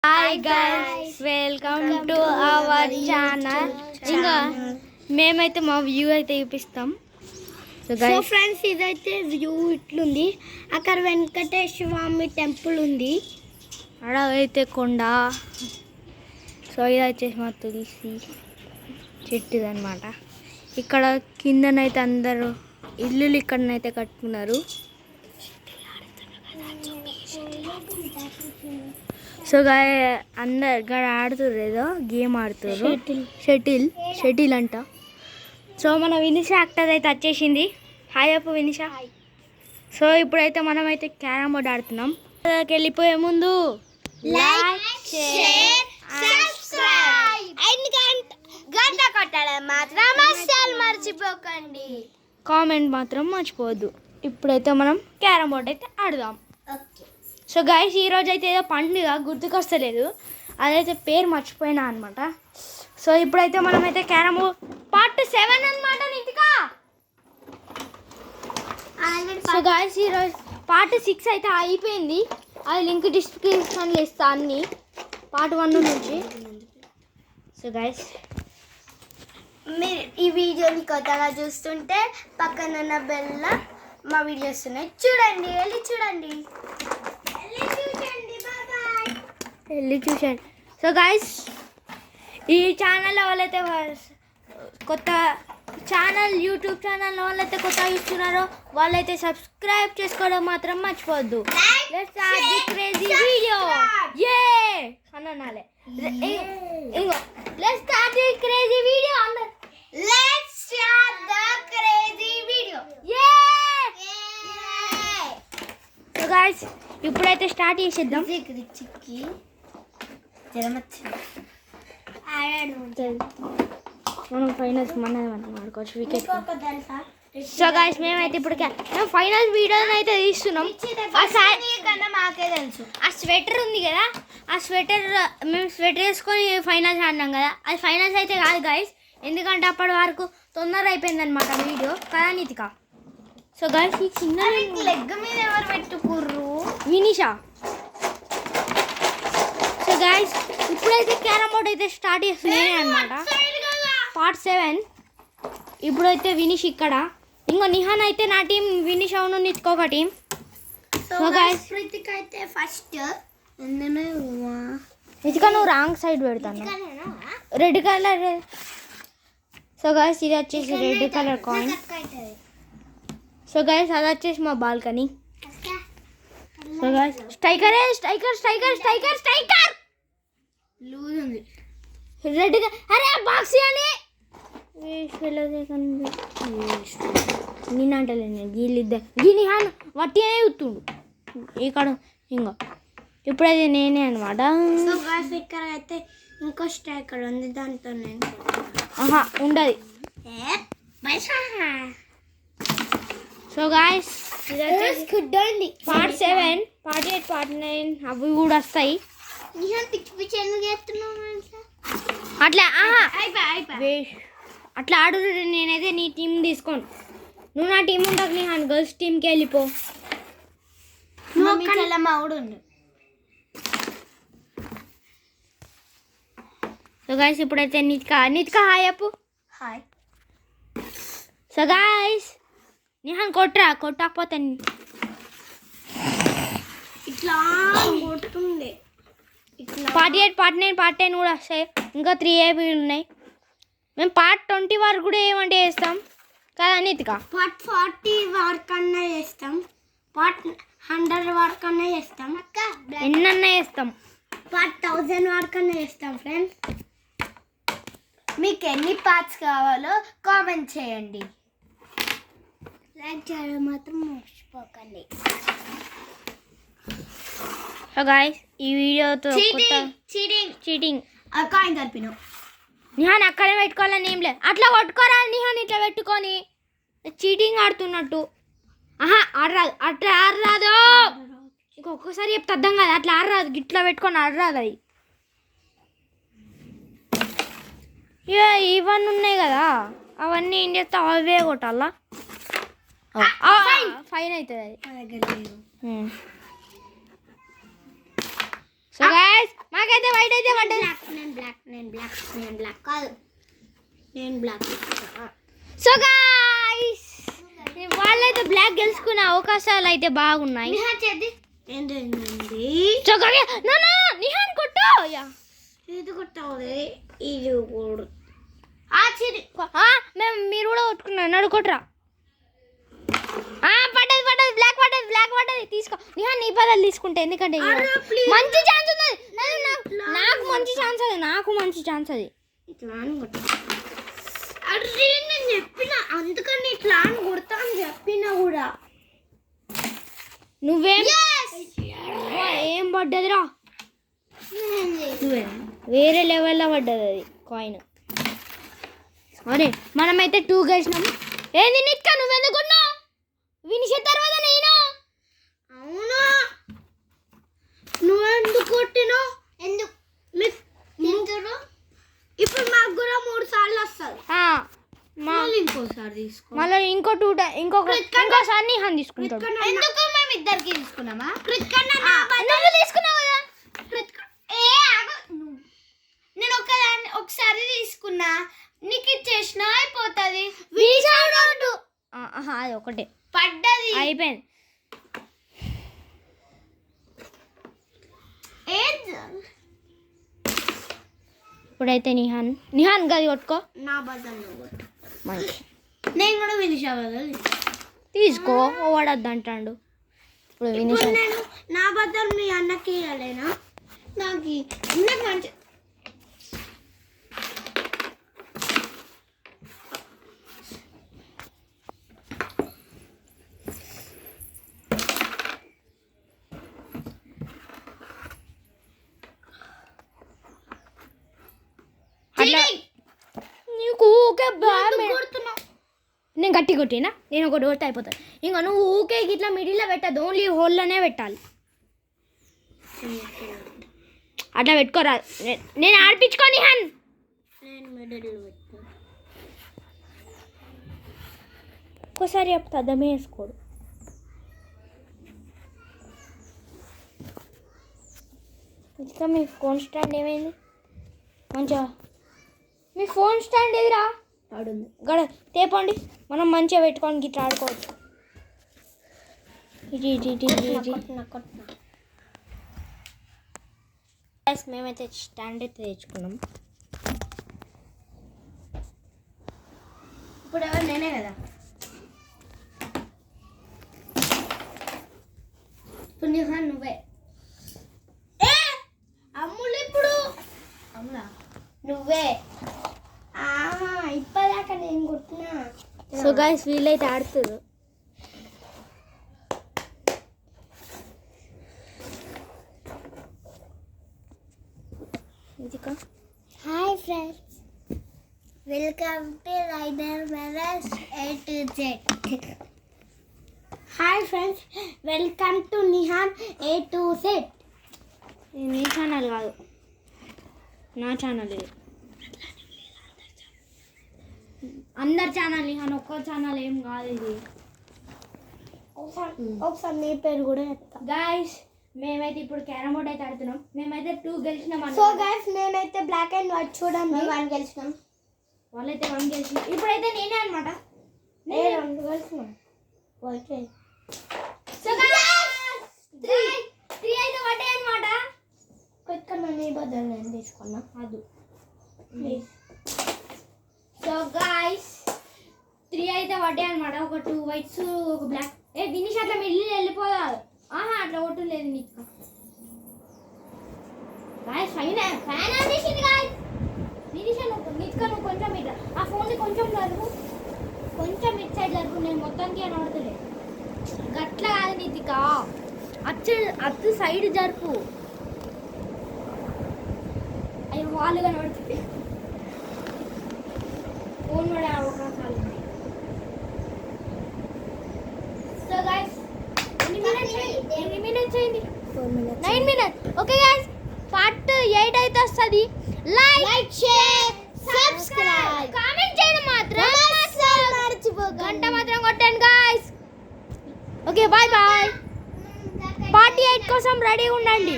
Hi guys, welcome to our channel. ఇంకా మేమైతే మా వ్యూ అయితే చూపిస్తాం. సో ఫ్రెండ్స్, ఇదైతే వ్యూ ఇట్లుంది. అక్కడ వెంకటేశ్వర స్వామి టెంపుల్ ఉంది. అక్కడ అయితే కొండ. సో ఇది వచ్చేసి మా తులసి చెట్టుది అనమాట. ఇక్కడ కిందనైతే అందరూ ఇల్లులు ఇక్కడనైతే కట్టుకున్నారు. సో అందరు ఇక్కడ ఆడుతుర్రు, ఏదో గేమ్ ఆడుతుర్రు, షటిల్ అంట. సో మన వినిషా యాక్టర్ అయితే వచ్చేసింది. హాయ్ అప్పు వినిషా. సో ఇప్పుడైతే మనమైతే క్యారమ్ బోర్డ్ ఆడుతున్నాం. వెళ్ళిపోయే ముందు లైక్, షేర్, సబ్స్క్రైబ్ అండ్ గంట కొట్టడం మాత్రం అస్సలు మర్చిపోకండి. కామెంట్ మాత్రం మర్చిపోవద్దు. ఇప్పుడైతే మనం క్యారమ్ బోర్డ్ అయితే ఆడదాం. సో గైస్, ఈరోజు అయితే ఏదో పండుగ గుర్తుకొస్తలేదు, అదైతే పేరు మర్చిపోయినా అనమాట. సో ఇప్పుడైతే మనమైతే క్యారమ్ పార్ట్ 7 అనమాట. నితికా, సో గైస్ ఈరోజు పార్ట్ 6 అయితే అయిపోయింది. అది లింక్ డిస్క్రిప్షన్లో ఇస్తా అన్ని పార్ట్ 1 నుంచి. సో గైస్, మీరు ఈ వీడియోని కొత్తగా చూస్తుంటే పక్కనున్న బెల్ల మా వీడియోస్ ఉన్నాయి, చూడండి, వెళ్ళి చూసండి. సో గైస్, ఈ ఛానల్లో వాళ్ళైతే కొత్త ఛానల్, యూట్యూబ్ ఛానల్లో వాళ్ళైతే కొత్తగా చూస్తున్నారో వాళ్ళైతే సబ్స్క్రైబ్ చేసుకోవడం మాత్రం మర్చిపోవద్దు. Let's start the crazy video. అనాలే ఇంకో let's start the crazy video. Let's start the crazy video. So guys, ఇప్పుడైతే స్టార్ట్ చేసేద్దాం. మనం ఫైనల్స్ మనం ఆడుకోవచ్చు, వికెట్. సో గైస్, మేమైతే ఇప్పుడు మేము ఫైనల్స్ వీడియోని అయితే తీస్తున్నాం. మాకే తెలుసు. ఆ స్వెటర్ ఉంది కదా, ఆ స్వెటర్ మేము స్వెటర్ వేసుకొని ఫైనల్స్ ఆడినాం కదా, అది ఫైనల్స్ అయితే కాదు గైస్, ఎందుకంటే అప్పటి వరకు తొందర అయిపోయింది అనమాట వీడియో కదా నితిక. సో గైస్, ఈ చిన్న లెగ్ మీద ఎవరు పెట్టుకుర్రు? వినిషా. సో గైస్, ఇప్పుడైతే క్యారమ్ బోర్డ్ అయితే స్టార్ట్ చేస్తున్నాయి అనమాట. పార్ట్ 7. ఇప్పుడైతే వినిష్ ఇక్కడ, ఇంకో నిహాన్ అయితే నా టీం, వినిష్ అవును నితిక ఒక టీం. సో గైస్, ప్రీతిక అయితే ఫస్ట్. నితిక నువ్వు రాంగ్ సైడ్ పెడతాను, రెడ్ కలర్. సో గైస్, ఇది వచ్చేసి red colour coin. So guys, అది వచ్చేసి మా balcony. So guys, striker loose ఉంది. రెడ్. అరే బాక్స్ అని నేనంటలే, గీళ్ళిద్దరు గీని హాన్ వట్టి అనే చూస్తుండు ఇక్కడ. ఇంకా ఇప్పుడైతే నేనే అనమాట. సో గైస్, ఇక్కడ అయితే ఇంకో స్ట్రైకర్ ఉంది, దాంతో నేను ఉండదు. So guys, part 7, part 8, part 9 అవి కూడా వస్తాయి. అట్లా అట్లా ఆడు. నేనైతే నీ టీం తీసుకోను, నువ్వు నా టీం ఉంటావు. నీ గర్ల్స్ టీంకి వెళ్ళిపో. సో గాయస్, ఇప్పుడైతే నితిక హాయ్ అప్పు. హాయ్. సో గాయస్, నిహాన్ కొట్టకపోతే ఇట్లా కొడుతుండే. పార్ట్ 8, పార్ట్ 9, పార్ట్ 10 కూడా వస్తాయి. ఇంకా 3 ఏపీలు ఉన్నాయి. మేము పార్ట్ 20 వరకు కూడా ఏమంటే చేస్తాం కదా నితిక. పార్ట్ 40 వరకు అన్నా చేస్తాం, పార్ట్ 100 వరకు అన్నా చేస్తాం, ఎన్నన్నా చేస్తాం, పార్ట్ 1000 వరకు అన్నా చేస్తాం. ఫ్రెండ్స్, మీకు ఎన్ని పార్ట్స్ కావాలో కామెంట్ చేయండి, లైక్ చేయడం మాత్రం మర్చిపోకండి. సో గాయస్, ఈ వీడియోతో చీటింగ్ కాయిన్ కలిపినావు. నిహాన్ అక్కడే పెట్టుకోవాలని ఏం లేదు, అట్లా కొట్టుకోరా నిహాన్, ఇట్లా పెట్టుకొని చీటింగ్ ఆడుతున్నట్టు. ఆడరాదు, అట్లా ఆడరాదు. ఇంకొకసారి చెప్తే అర్థం కాదు, అట్లా ఆడరాదు, ఇట్లా పెట్టుకొని ఆడరాదు. అది ఇవన్నీ ఉన్నాయి కదా, అవన్నీ ఏం చేస్తే అవే కొట్టాలా, ఫైన్ అవుతుంది అది. సో గైస్ మాకైతే వైట్ అయితే పడ్డది. నేను బ్లాక్ కాదు, నేను బ్లాక్. సో గైస్ వాళ్ళైతే బ్లాక్ గెలుచుకునే అవకాశాలు అయితే బాగున్నాయి. సో నిహాన్ కొట్టు. ఇది కొట్టాలి, ఇది కూడా మేము మీరు కూడా కొట్టుకున్నాను. నడు కొట్టురా. పడ్డది బ్లాక్ పడ్డది. తీసుకో నిహాన్, నీ పదాలు తీసుకుంటే, ఎందుకంటే మంచి ఛాన్స్ ఉన్నది. నాకు మంచి ఛాన్స్ అది. అరే నేను చెప్పిన, అందుకని ఇట్లా అని కొడతా అని చెప్పినా కూడా నువ్వేం ఏం పడ్డదిరా? వేరే లెవెల్లో పడ్డది అది కాయిన్. అరే మనమైతే 2 గెలిచినాం. ఏంది నిక్క నువ్వెందుకున్నావు? వినిషే తర్వాత నేను. అవునా, నువ్వెందుకు కొట్టినావు? ఎందుకు ఇప్పుడు మాకు కూడా 3 సార్లు వస్తుంది. ఇంకోసారి తీసుకో, మళ్ళీ ఇంకోసారి నిహాన్ తీసుకుంటాడు. ఎందుకు మేము ఇద్దరికి తీసుకున్నామా? నువ్వు తీసుకున్నావు కదా. నేను ఒకసారి తీసుకున్నా, నీకు ఇచ్చేసిన అయిపోతుంది. అది ఒకటే పడ్డది, అయిపోయింది. ఇప్పుడైతే నిహాన్ గది కొట్టుకో. నా బదులు కొట్టు. మంచి నేను కూడా వినిషా బదులు తీసుకో. వాడద్దు అంటాడు. ఇప్పుడు వినిషా నేను నా బదులు మీ అన్నకి ఇవ్వలేనా? నాకు మంచి నీకు ఊకే నేను గట్టి కొట్టినా, నేను ఒకటి కొట్టి అయిపోతాను. ఇంకా నువ్వు ఊకే ఇట్లా మిడిల్లో పెట్టద్దు, ఓన్లీ హోల్లోనే పెట్టాలి. అట్లా పెట్టుకోరా. నేను ఆడిపించుకోని హన్. నేను మిడిల్లో పెట్టుకో. ఒక్కోసారి చెప్తా అర్థమే వేసుకోడు. ఇంకా మీ ఫోన్ స్టాండ్ ఏమైంది? మంచిగా మీ ఫోన్ స్టాండ్ ఎదురా ఆడుంది గడ తేపండి, మనం మంచిగా పెట్టుకోనికి ఇట్లా ఆడుకోవచ్చు. మేమైతే స్టాండ్ అయితే తెచ్చుకున్నాం. ఇప్పుడు ఎవరు? నేనే కదా. ఇప్పుడు నిహాన్ నువ్వే. అమ్ములు ఇప్పుడు అమ్ములా నువ్వే. ఇప్పటిదాకా నేను కొట్టినా. సో గైస్ వీళ్ళైతే ఆడుతారు. Hi friends, welcome to rider brothers A to Z. Hi friends, welcome to Nihan A to Z. ఇది నీ ఛానల్ కాదు, నా ఛానల్. ఇది అందరి ఛానల్, నిహాన్ ఒక్క ఛానల్ ఏం కాదు ఇది. ఒకసారి నీ పేరు కూడా చెప్తా. గైస్ మేమైతే ఇప్పుడు క్యారమ్ బోర్డ్ అయితే ఆడుతున్నాం. మేమైతే 2 గెలిచినాం. సో గైస్ మేమైతే బ్లాక్ అండ్ వైట్ చూడండి, 1 గెలిచినాం. వాళ్ళైతే 1 గెలిచినాం. ఇప్పుడైతే నేనే అనమాట. 2 గెలిచినాం. ఓకే. సో గైస్ 3 అయితే వడ్డే అనమాట. కొత్తగా నీ బదులు నేను తీసుకున్నా. అది సో గైస్ 3 అయితే వడ్డే అనమాట. ఒక 2 వైట్స్, ఒక బ్లాక్. వినిష్ అట్లా మిడిల్ వెళ్ళిపోయారు. అట్లా కొట్టు లేదు నీకు. గాయస్ ఫ్యాన్ ఆన్ చేసింది గాయస్. నినిషా నువ్వు కొంచెం ఇట్లా ఆ ఫోన్ని కొంచెం జరుపు, కొంచెం ఇట్ సైడ్ జరుపు. నేను మొత్తానికి అని ఆడతలే. గట్ల కాదు నితిక, అచ్చు సైడ్ జరుపు. అవి వాళ్ళుగా నడుతుంది. ఫోన్ పడే అవకాశాలు ఉన్నాయి. సో గైస్ ఎన్ని మినిట్స్ అయింది? 9 minutes. ఓకే గైస్, పార్ట్ 8 అయితే వస్తుంది. లైక్ షేర్ సబ్స్క్రైబ్ కామెంట్ చేయడం మాత్రం మర్చిపోకండి. గంట మాత్రం కొట్టండి guys. Okay bye bye. Part 8 కోసం రెడీగా ఉండండి.